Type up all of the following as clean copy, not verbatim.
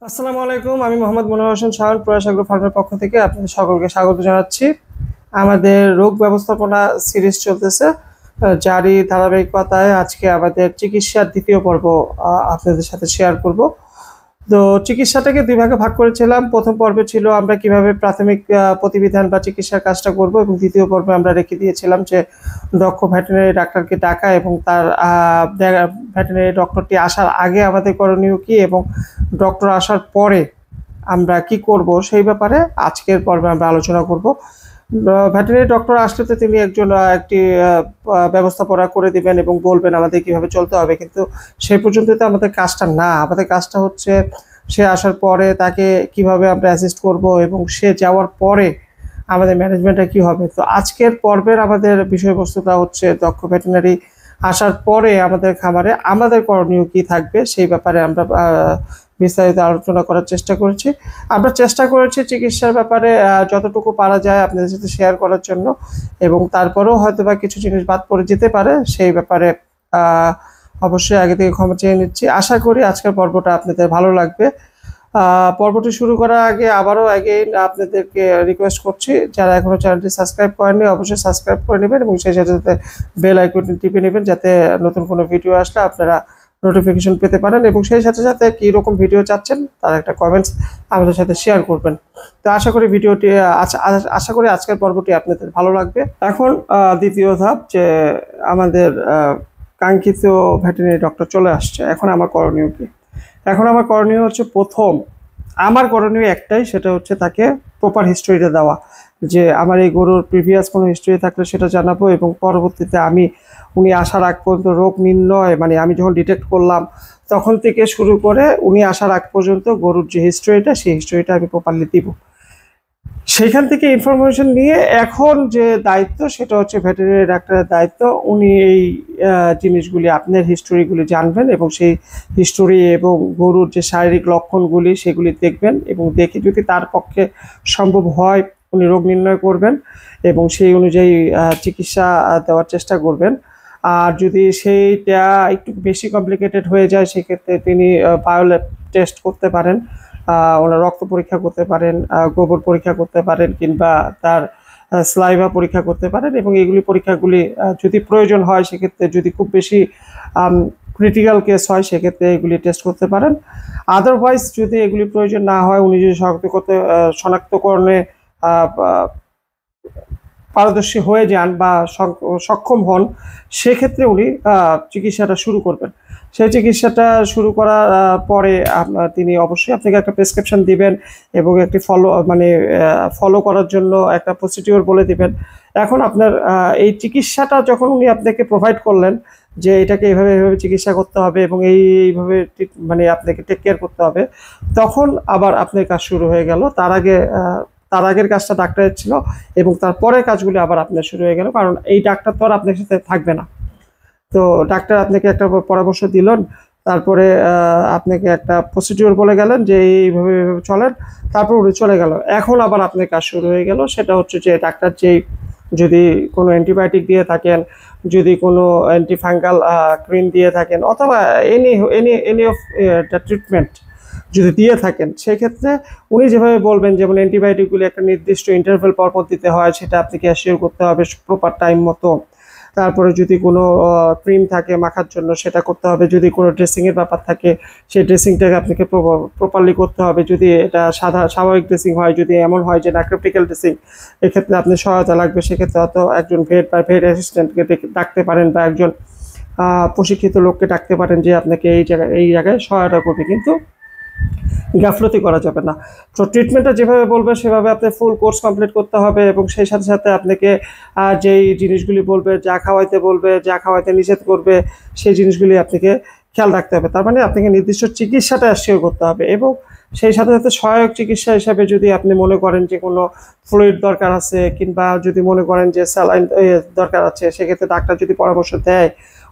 আসসালামু আলাইকুম। আমি মোহাম্মদ মনোয়ার হোসেন শাওন, প্রয়াস এগ্রো ফার্মের পক্ষ থেকে আপনাদের সকলকে স্বাগত জানাচ্ছি। আমাদের রোগ ব্যবস্থাপনা সিরিজ চলতেছে, যারই ধারাবাহিকতায় আজকে আমাদের চিকিৎসার দ্বিতীয় পর্ব আপনাদের সাথে শেয়ার করব। তো চিকিৎসাটাকে দুই ভাগে ভাগ করেছিলাম। প্রথম পর্বে ছিল আমরা কিভাবে প্রাথমিক প্রতিবিধান বা চিকিৎসার কাজটা করব, এবং দ্বিতীয় পর্বে আমরা রেখে দিয়েছিলাম যে দক্ষ ভেটেরিনারি ডাক্তারকে ডাকা এবং তার ভেটেরিনারি ডক্টরটি আসার আগে আমাদের করণীয় কি এবং ডক্টর আসার পরে আমরা কি করব সেই ব্যাপারে আজকের পর্বে আমরা আলোচনা করব। ভেটেরিনারি ডক্টর আসলে তো তিনি একটি ব্যবস্থাপনা করে দিবেন এবং বলবেন আমাদের কিভাবে চলতে হবে, কিন্তু সেই পর্যন্ত তো আমাদের কাজটা না। আমাদের কাজটা হচ্ছে সে আসার পরে তাকে কিভাবে আমরা অ্যাসিস্ট করব এবং সে যাওয়ার পরে আমাদের ম্যানেজমেন্টটা কি হবে। তো আজকের পর্বের আমাদের বিষয়বস্তুটা হচ্ছে দক্ষ ভেটেরিনারি আসার পরে আমাদের খামারে আমাদের করণীয় কি থাকবে সেই ব্যাপারে আমরা বিস্তারিত আলোচনা করার চেষ্টা করেছি। আমরা চেষ্টা করেছি চিকিৎসার ব্যাপারে যতটুকু পারা যায় আপনাদের সাথে শেয়ার করার জন্য, এবং তারপরেও হয়তো বা কিছু জিনিস বাদ পড়ে যেতে পারে, সেই ব্যাপারে অবশ্যই আগে থেকে ক্ষমা চেয়ে নিচ্ছি। আশা করি আজকের পর্বটা আপনাদের ভালো লাগবে। পর্বটি শুরু করার আগে আবারও আপনাদেরকে রিকোয়েস্ট করছি, যারা এখনো চ্যানেলটি সাবস্ক্রাইব করেননি অবশ্যই সাবস্ক্রাইব করে নেবেন এবং সেই সাথে সাথে বেল আইকনটি টিপে নেবেন, যাতে নতুন কোনো ভিডিও আসলে আপনারা নোটিফিকেশন পেতে পারেন, এবং সেই সাথে সাথে কী রকম ভিডিও চাচ্ছেন তার একটা কমেন্টস আমাদের সাথে শেয়ার করবেন। তো আশা করি আশা করি আজকের পর্বটি আপনাদের ভালো লাগবে। এখন দ্বিতীয় ধাপ, যে আমাদের কাঙ্ক্ষিত ভেটেরিনারি ডক্টর চলে আসছে, এখন আমার করণীয় কি? এখন আমার করণীয় হচ্ছে, আমার করণীয় একটাই, সেটা হচ্ছে তাকে প্রপার হিস্ট্রিটা দেওয়া, যে আমার এই গরুর প্রিভিয়াস কোনো হিস্ট্রি থাকলে সেটা জানাবো, এবং পরবর্তীতে উনি আসার আগ পর্যন্ত রোগ নির্ণয়, মানে আমি যখন ডিটেক্ট করলাম তখন থেকে শুরু করে উনি আসার আগ পর্যন্ত গরুর যে হিস্ট্রিটা সেই হিস্ট্রিটা আমি প্রপারলি দিব। সেইখান থেকে ইনফরমেশন নিয়ে এখন যে দায়িত্ব সেটা হচ্ছে ভেটেরিনারি ডাক্তারের দায়িত্ব। উনি এই জিনিসগুলি আপনার হিস্টোরিগুলি জানবেন এবং সেই হিস্টোরি এবং গরুর যে শারীরিক লক্ষণগুলি সেগুলি দেখবেন, এবং দেখে যদি তার পক্ষে সম্ভব হয় উনি রোগ নির্ণয় করবেন এবং সেই অনুযায়ী চিকিৎসা দেওয়ার চেষ্টা করবেন। আর যদি সেইটা একটু বেশি কমপ্লিকেটেড হয়ে যায় সেক্ষেত্রে তিনি বায়োল্যাব টেস্ট করতে পারেন, ওনার রক্ত পরীক্ষা করতে পারেন, গোবর পরীক্ষা করতে পারেন, কিংবা তার স্লাইভা পরীক্ষা করতে পারেন, এবং এইগুলি পরীক্ষাগুলি যদি প্রয়োজন হয় সেক্ষেত্রে, যদি খুব বেশি ক্রিটিক্যাল কেস হয় সেক্ষেত্রে এগুলি টেস্ট করতে পারেন। আদারওয়াইজ যদি এগুলি প্রয়োজন না হয়, উনি যদি শনাক্তকরণে পারদর্শী হয়ে যান বা সক্ষম হন, সেক্ষেত্রে উনি চিকিৎসাটা শুরু করবেন। সেই চিকিৎসাটা শুরু করার পরে তিনি অবশ্যই আপনাকে একটা প্রেসক্রিপশন দিবেন এবং একটি ফলো করার জন্য একটা প্রসিডিওর বলে দিবেন। এখন আপনার এই চিকিৎসাটা যখন উনি আপনাকে প্রোভাইড করলেন যে এটাকে এইভাবে এইভাবে চিকিৎসা করতে হবে এবং এইভাবে আপনাকে টেক কেয়ার করতে হবে, তখন আবার আপনার কাজ শুরু হয়ে গেল। তার আগের কাজটা ডাক্তারের ছিল এবং তারপরের কাজগুলি আবার আপনার শুরু হয়ে গেল, কারণ এই ডাক্তার তো আর আপনার সাথে থাকবে না। তো ডাক্তার আপনাকে একটা পরামর্শ দিলেন, তারপরে আপনাকে একটা প্রসিডিওর বলে গেলেন যে এইভাবে চলেন, তারপর উনি চলে গেল। এখন আবার আপনার কাজ শুরু হয়ে গেল, সেটা হচ্ছে যে ডাক্তার যদি কোনো অ্যান্টিবায়োটিক দিয়ে থাকেন, যদি কোনো অ্যান্টিফাঙ্গাল ক্রিম দিয়ে থাকেন, অথবা এনি অফ দ্য ট্রিটমেন্ট যদি দিয়ে থাকেন, সেক্ষেত্রে উনি যেভাবে বলবেন, যেমন অ্যান্টিবায়োটিকগুলি একটা নির্দিষ্ট ইন্টারভ্যাল পরপর দিতে হয়, সেটা আপনাকে অ্যাসিওর করতে হবে প্রপার টাইম মতো। তারপরে যদি কোনো ক্রিম থাকে মাখার জন্য সেটা করতে হবে, যদি কোনো ড্রেসিংয়ের ব্যাপার থাকে সেই ড্রেসিংটাকে আপনাকে প্রপারলি করতে হবে। যদি এটা স্বাভাবিক ড্রেসিং হয়, যদি এমন হয় যে না ক্রিটিক্যাল ড্রেসিং, এক্ষেত্রে আপনার সহায়তা লাগবে, সেক্ষেত্রে হয়তো একজন ভেট বা ভেট অ্যাসিস্ট্যান্টকে ডাকতে পারেন বা একজন প্রশিক্ষিত লোককে ডাকতে পারেন যে আপনাকে এই জায়গায় সহায়তা করবে, কিন্তু গাফলতি করা যাবে না। তো ট্রিটমেন্টটা যেভাবে বলবে সেভাবে আপনি ফুল কোর্স কমপ্লিট করতে হবে, এবং সেই সাথে সাথে আপনাকে যেই জিনিসগুলি বলবে, যা খাওয়াইতে নিষেধ করবে, সেই জিনিসগুলি আপনাকে খেয়াল রাখতে হবে। তার মানে আপনাকে নির্দিষ্ট চিকিৎসাটা অ্যাসিওর করতে হবে, এবং সেই সাথে সাথে সহায়ক চিকিৎসা হিসাবে যদি আপনি মনে করেন যে কোনো ফ্লুইড দরকার আছে, কিংবা যদি মনে করেন যে স্যালাইন দরকার আছে, সেক্ষেত্রে ডাক্তার যদি পরামর্শ দেয়,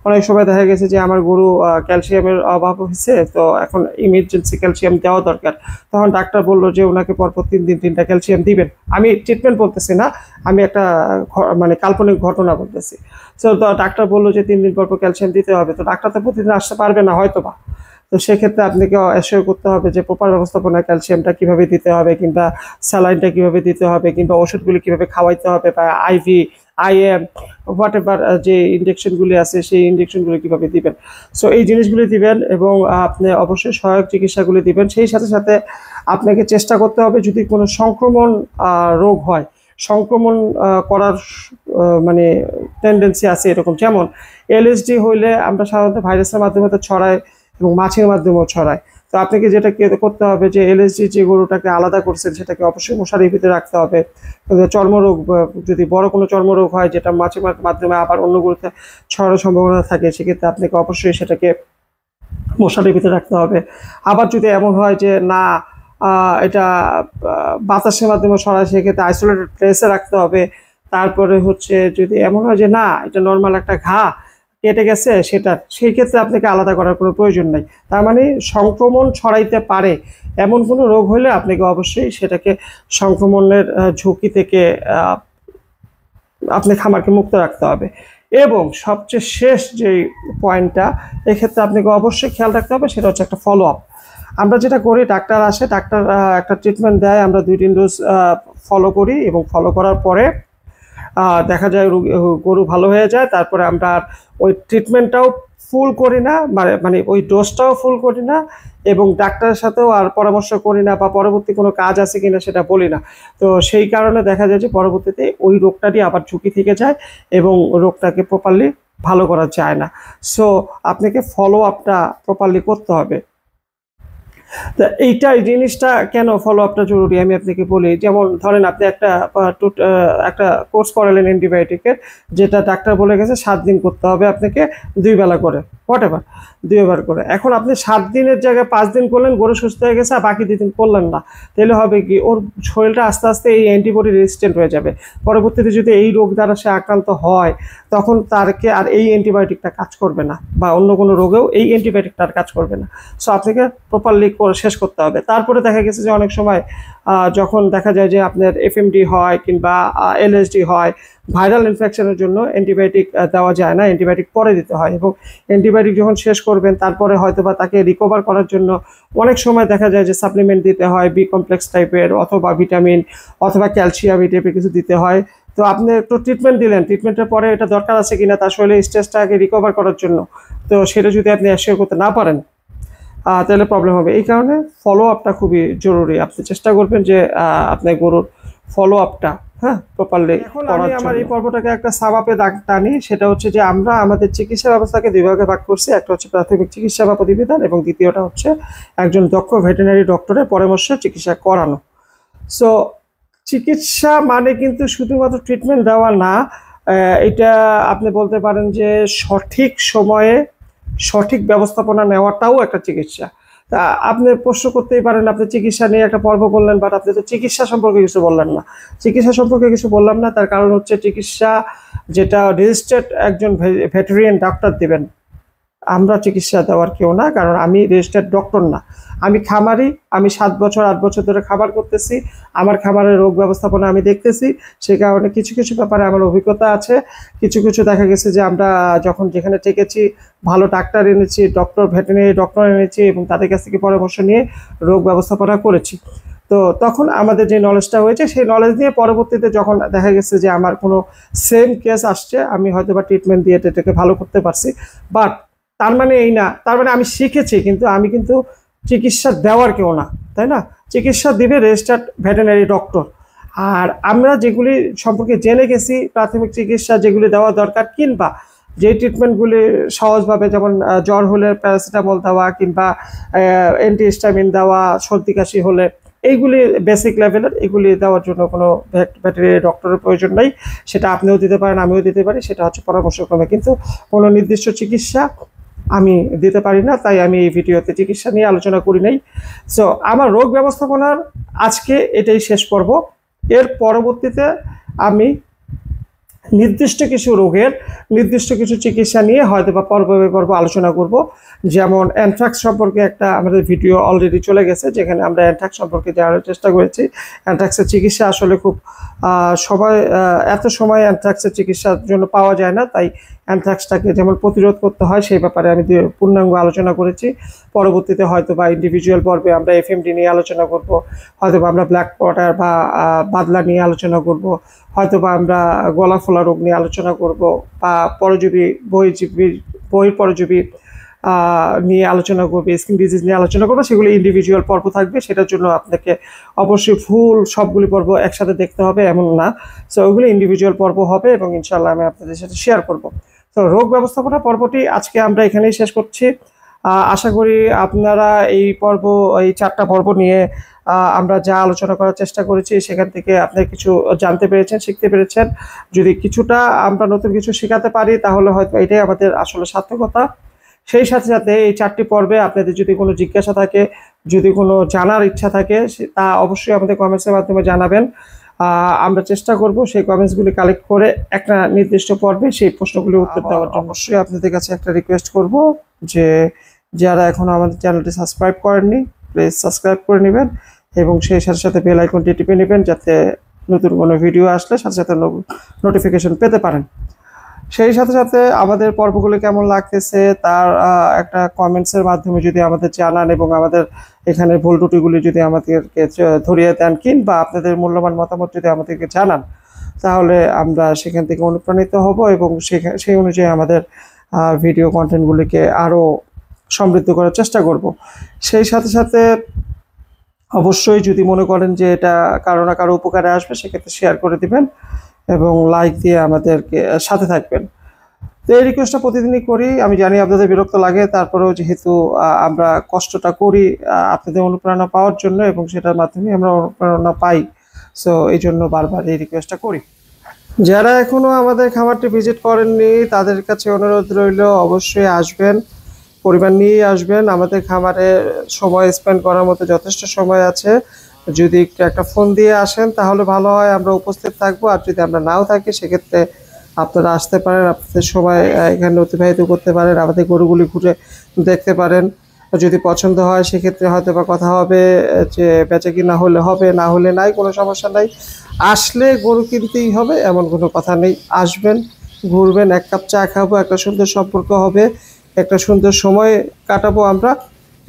অনেক সময় দেখা গেছে যে আমার গরু ক্যালসিয়ামের অভাব হয়েছে, তো এখন ইমার্জেন্সি ক্যালসিয়াম দেওয়া দরকার, তখন ডাক্তার বললো যে ওনাকে পরপর 3 দিন 3টা ক্যালসিয়াম দিবেন। আমি ট্রিটমেন্ট বলতেছি না, আমি একটা কাল্পনিক ঘটনা বলতেছি। তো ডাক্তার বললো যে 3 দিন পরপর ক্যালসিয়াম দিতে হবে, তো ডাক্তার তো প্রতিদিন আসতে পারবে না হয়তো বা, তো তো সেক্ষেত্রে আপনাকে অ্যাসিওর করতে হবে যে প্রপার ব্যবস্থাপনা ক্যালসিয়ামটা কিভাবে দিতে হবে, কিংবা স্যালাইনটা কিভাবে দিতে হবে, কিংবা ওষুধগুলি কিভাবে খাওয়াইতে হবে, বা আইভি, IM, হোয়াট এভার যে ইনজেকশনগুলি আছে সেই ইনজেকশনগুলি কিভাবে দিবেন। সো এই জিনিসগুলি দিবেন এবং আপনি অবশ্যই সহায়ক চিকিৎসাগুলি দিবেন। সেই সাথে সাথে আপনাকে চেষ্টা করতে হবে যদি কোনো সংক্রমণ রোগ হয়, সংক্রমণ করার মানে টেন্ডেন্সি আছে এরকম, যেমন LSD হইলে আমরা সাধারণত ভাইরাসের মাধ্যমে তো ছড়াই এবং মাছির মাধ্যমেও ছড়ায়। তো আপনাকে যেটা করতে হবে যে LSD যে গরুটাকে আলাদা করছেন সেটাকে অবশ্যই মশারির ভিতরে রাখতে হবে। চর্মরোগ, যদি বড় কোনো চর্মরোগ হয় যেটা মাছির মাধ্যমে আবার অন্য গরুতে ছড়ানোর সম্ভাবনা থাকে, সেক্ষেত্রে আপনাকে অবশ্যই সেটাকে মশারির ভিতরে রাখতে হবে। আবার যদি এমন হয় যে না এটা বাতাসের মাধ্যমে ছড়ায়, সেক্ষেত্রে আইসোলেটেড প্লেসে রাখতে হবে। তারপরে হচ্ছে যদি এমন হয় যে না এটা নর্মাল একটা ঘা কেটে গেছে, সেই ক্ষেত্রে আপনাকে আলাদা করার কোনো প্রয়োজন নেই। তার মানে সংক্রমণ ছড়াইতে পারে এমন কোনো রোগ হলে আপনাকে অবশ্যই সেটাকে সংক্রমণের ঝুঁকি থেকে আপনি খামারকে মুক্ত রাখতে হবে। এবং সবচেয়ে শেষ যে পয়েন্টটা এক্ষেত্রে আপনাকে অবশ্যই খেয়াল রাখতে হবে সেটা হচ্ছে একটা ফলো আপ। আমরা যেটা করি, ডাক্তার আসে, ডাক্তার একটা ট্রিটমেন্ট দেয়, আমরা 2-3 ডোজ ফলো করি এবং ফলো করার পরে দেখা যায় গরু ভালো হয়ে যায়। তারপরে আমরা ওই ট্রিটমেন্টটাও ফুল করি না, মানে ওই ডোজটাও ফুল করি না, এবং ডাক্তারের সাথেও আর পরামর্শ করি না, বা পরবর্তী কোনো কাজ আছে কিনা সেটা বলি না। তো সেই কারণে দেখা যায় যে পরবর্তীতে ওই রোগটারই আবার ঝুঁকি থেকে যায় এবং রোগটাকে প্রপারলি ভালো করা যায় না। সো আপনাকে ফলো আপটা প্রপারলি করতে হবে। তা এই জিনিসটা কেন ফলো আপটা জরুরি আমি আপনাকে বলি। যেমন ধরেন আপনি একটা কোর্স করালেন অ্যান্টিবায়োটিকের, যেটা ডাক্তার বলে গেছে 7 দিন করতে হবে আপনাকে, 2 বেলা করে, হোয়াট এভার 2 বার করে। এখন আপনি 7 দিনের জায়গায় 5 দিন করলেন, গরু সুস্থ হয়ে গেছে, আর বাকি 2 দিন করলেন না, তাহলে হবে কি ওর শরীরটা আস্তে আস্তে এই অ্যান্টিবডি রেজিস্ট্যান্ট হয়ে যাবে। পরবর্তীতে যদি এই রোগ দ্বারা সে আক্রান্ত হয় তখন তারকে আর এই অ্যান্টিবায়োটিকটা কাজ করবে না, বা অন্য কোনো রোগেও এই অ্যান্টিবায়োটিকটা আর কাজ করবে না। সো আপনাকে প্রপারলি শেষ করতে হবে। তারপরে দেখা গেছে যে অনেক সময় যখন দেখা যায় যে আপনার FMD হয় কিংবা LSD হয়, ভাইরাল ইনফেকশনের জন্য অ্যান্টিবায়োটিক দেওয়া যায় না, অ্যান্টিবায়োটিক পরে দিতে হয়। এবং অ্যান্টিবায়োটিক যখন শেষ করবেন তারপরে হয়তো বা তাকে রিকভার করার জন্য অনেক সময় দেখা যায় যে সাপ্লিমেন্ট দিতে হয়, B কমপ্লেক্স টাইপের, অথবা ভিটামিন, অথবা ক্যালসিয়াম, এই টাইপের কিছু দিতে হয়। তো আপনি একটু ট্রিটমেন্ট দিলেন, ট্রিটমেন্টের পরে এটা দরকার আছে কিনা তার শরীরে স্ট্রেসটাকে রিকভার করার জন্য, তো সেটা যদি আপনি অ্যাসিওর করতে না পারেন তাহলে প্রবলেম হবে। এই কারণে ফলো আপটা খুবই জরুরি। আপনি চেষ্টা করবেন যে আপনার গরুর ফলো আপটা প্রপারলি করার জন্য। আমার এই পর্বটাকে একটা সাবাপে টানি, সেটা হচ্ছে যে আমরা আমাদের চিকিৎসা ব্যবস্থাকে 2 ভাগে ভাগ করছি। একটা হচ্ছে প্রাথমিক চিকিৎসা বা প্রতিবিধান, এবং দ্বিতীয়টা হচ্ছে একজন দক্ষ ভেটেরিনারি ডক্টরের পরামর্শে চিকিৎসা করানো। সো চিকিৎসা মানে কিন্তু শুধুমাত্র ট্রিটমেন্ট দেওয়া না, এটা আপনি বলতে পারেন যে সঠিক সময়ে সঠিক ব্যবস্থাপনা নেওয়াটাও একটা চিকিৎসা। তা আপনি প্রশ্ন করতেই পারেন, আপনি চিকিৎসা নিয়ে একটা পর্ব করলেন, বাট আপনি তো চিকিৎসা সম্পর্কে কিছু বললেন না। চিকিৎসা সম্পর্কে কিছু বললাম না, তার কারণ হচ্ছে চিকিৎসা যেটা রেজিস্টার্ড একজন ভেটেরিয়ান ডাক্তার দিবেন, আমরা চিকিৎসা দেওয়ার কেউ না, কারণ আমি রেজিস্টার্ড ডক্টর না, আমি খামারি। আমি 7 বছর 8 বছর ধরে খামার করতেছি, আমার খামারের রোগ ব্যবস্থাপনা আমি দেখতেছি, সেই কারণে কিছু কিছু ব্যাপারে আমার অভিজ্ঞতা আছে। কিছু কিছু দেখা গেছে যে আমরা যখন যেখানে ঠেকেছি ভালো ডাক্তার এনেছি, ভেটেরিনারি ডক্টর এনেছি, এবং তাদের কাছ থেকে পরামর্শ নিয়ে রোগ ব্যবস্থাপনা করেছি। তো তখন আমাদের যে নলেজটা হয়েছে সেই নলেজ নিয়ে পরবর্তীতে যখন দেখা গেছে যে আমার কোনো সেম কেস আসছে, আমি হয়তো বা ট্রিটমেন্ট দিয়ে এটাকে ভালো করতে পারছি। বাট তার মানে এই না, তার মানে আমি শিখেছি, কিন্তু আমি কিন্তু চিকিৎসা দেওয়ার কেউ না, তাই না? চিকিৎসা দিবে রেজিস্টার্ড ভেটেরিনারি ডক্টর। আর আমরা যেগুলি সম্পর্কে জেনে গেছি, প্রাথমিক চিকিৎসা যেগুলি দেওয়া দরকার, কিংবা যে ট্রিটমেন্টগুলি সহজভাবে, যেমন জ্বর হলে প্যারাসিটামল দেওয়া, কিংবা অ্যান্টিহিস্টামিন দেওয়া, সর্দি কাশি হলে, এইগুলি বেসিক লেভেলের, এগুলি দেওয়ার জন্য কোনো ভেটেরিনারি ডক্টরের প্রয়োজন নেই। সেটা আপনিও দিতে পারেন, আমিও দিতে পারি, সেটা হচ্ছে পরামর্শক্রমে। কিন্তু কোনো নির্দিষ্ট চিকিৎসা আমি দিতে পারি না, তাই আমি এই ভিডিওতে চিকিৎসা নিয়ে আলোচনা করি নাই। সো আমার রোগ ব্যবস্থাপনার আজকে এটাই শেষ পর্ব। এর পরবর্তীতে আমি নির্দিষ্ট কিছু রোগের নির্দিষ্ট কিছু চিকিৎসা নিয়ে হয়তো বা পর্ব আলোচনা করব। যেমন অ্যানথ্রাক্স সম্পর্কে একটা আমাদের ভিডিও অলরেডি চলে গেছে, যেখানে আমরা অ্যানথ্রাক্স সম্পর্কে জানার চেষ্টা করেছি। অ্যানথ্রাক্সের চিকিৎসা আসলে খুব সবাই এত সময় অ্যানথ্রাক্সের চিকিৎসার জন্য পাওয়া যায় না, তাই অ্যানথ্রাক্সটাকে যেমন প্রতিরোধ করতে হয় সেই ব্যাপারে আমি পূর্ণাঙ্গ আলোচনা করেছি। পরবর্তীতে হয়তো বা ইন্ডিভিজুয়াল পর্বে আমরা এফএমডি নিয়ে আলোচনা করব, হয়তো বা আমরা ব্ল্যাক ওয়াটার বা বাদলা নিয়ে আলোচনা করব, হয়তো বা আমরা গলা ফোলা রোগ নিয়ে আলোচনা করব, বা পরজীবী বহিঃপরজীবী নিয়ে আলোচনা করবে, স্কিন ডিজিজ নিয়ে আলোচনা করবে। সেগুলো ইন্ডিভিজুয়াল পর্ব থাকবে, সেটার জন্য আপনাকে অবশ্যই ফুল সবগুলি পর্ব একসাথে দেখতে হবে এমন না। সো ওইগুলো ইন্ডিভিজুয়াল পর্ব হবে এবং ইনশাল্লাহ আমি আপনাদের সাথে শেয়ার করব। তো রোগ ব্যবস্থাপনা পর্বটি আজকে আমরা এখানেই শেষ করছি। আশা করি আপনারা এই 4টা পর্ব নিয়ে আমরা যা আলোচনা করার চেষ্টা করেছি সেখান থেকে আপনারা কিছু জানতে পেরেছেন, শিখতে পেরেছেন। যদি কিছুটা আমরা নতুন কিছু শেখাতে পারি তাহলে হয়তো এটাই আমাদের আসলে সার্থকতা। সেই সাথে সাথে এই 4টি পর্বে আপনাদের যদি কোনো জিজ্ঞাসা থাকে, যদি কোনো জানার ইচ্ছা থাকে, তা অবশ্যই আমাদের কমেন্টসের মাধ্যমে জানাবেন। আমরা চেষ্টা করব সেই কমেন্টসগুলি কালেক্ট করে একটা নির্দিষ্ট পর্বে সেই প্রশ্নগুলির উত্তর দেওয়ার জন্য। অবশ্যই আপনাদের কাছে একটা রিকোয়েস্ট করব যে যারা এখনও আমাদের চ্যানেলটি সাবস্ক্রাইব করেননি প্লিজ সাবস্ক্রাইব করে নেবেন এবং সেই সাথে সাথে বেল আইকনটি টিপে নেবেন, যাতে নতুন কোনো ভিডিও আসলে সাথে সাথে নোটিফিকেশন পেতে পারেন। সেই সাথে সাথে আমাদের পর্বগুলো কেমন লাগতেছে তার একটা কমেন্টসের মাধ্যমে যদি আমাদের জানান এবং আমাদের এখানে ভুল ত্রুটিগুলি যদি আমাদেরকে ধরিয়ে দেন, কিংবা আপনাদের মূল্যবান মতামত যদি আমাদেরকে জানান, তাহলে আমরা সেখান থেকে অনুপ্রাণিত হব এবং সেই অনুযায়ী আমাদের ভিডিও কন্টেন্টগুলিকে আরও সমৃদ্ধ করার চেষ্টা করব। সেই সাথে সাথে অবশ্যই যদি মনে করেন যে এটা কারো না কারো উপকারে আসবে, সেক্ষেত্রে শেয়ার করে দিবেন এবং লাইক দিয়ে আমাদেরকে সাথে থাকবেন। তো এই রিকোয়েস্টটা প্রতিদিনই করি। আমি জানি আপনাদের বিরক্ত লাগে, তারপরেও যেহেতু আমরা কষ্টটা করি আপনাদের অনুপ্রেরণা পাওয়ার জন্য এবং সেটার মাধ্যমে আমরা অনুপ্রেরণা পাই, সো এই জন্য বারবার এই রিকোয়েস্টটা করি। যারা এখনও আমাদের খামারটি ভিজিট করেননি তাদের কাছে অনুরোধ রইল অবশ্যই আসবেন, পরিবার নিয়েই আসবেন। আমাদের খামারে সময় স্পেন্ড করার মতো যথেষ্ট সময় আছে। যদি একটা ফোন দিয়ে আসেন তাহলে ভালো হয়, আমরা উপস্থিত থাকবো। আর যদি আমরা নাও থাকি সেক্ষেত্রে আপনারা আসতে পারেন, আপনাদের সময় এখানে অতিবাহিত করতে পারেন, আমাদের গরুগুলি ঘুরে দেখতে পারেন। যদি পছন্দ হয় সেক্ষেত্রে হয়তো বা কথা হবে যে বেচা কিনা হলে হবে, না হলে নাই, কোনো সমস্যা নাই। আসলে গরু কিনতেই হবে এমন কোনো কথা নেই। আসবেন, ঘুরবেন, এক কাপ চা খাবো, একটা সুন্দর সম্পর্ক হবে, একটা সুন্দর সময় কাটাবো আমরা,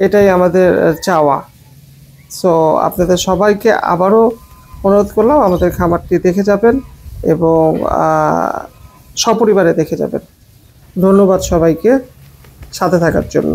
এটাই আমাদের চাওয়া। সো আপনাদের সবাইকে আবারও অনুরোধ করলাম আমাদের খামারটি দেখে যাবেন এবং সপরিবারে দেখে যাবেন। ধন্যবাদ সবাইকে সাথে থাকার জন্য।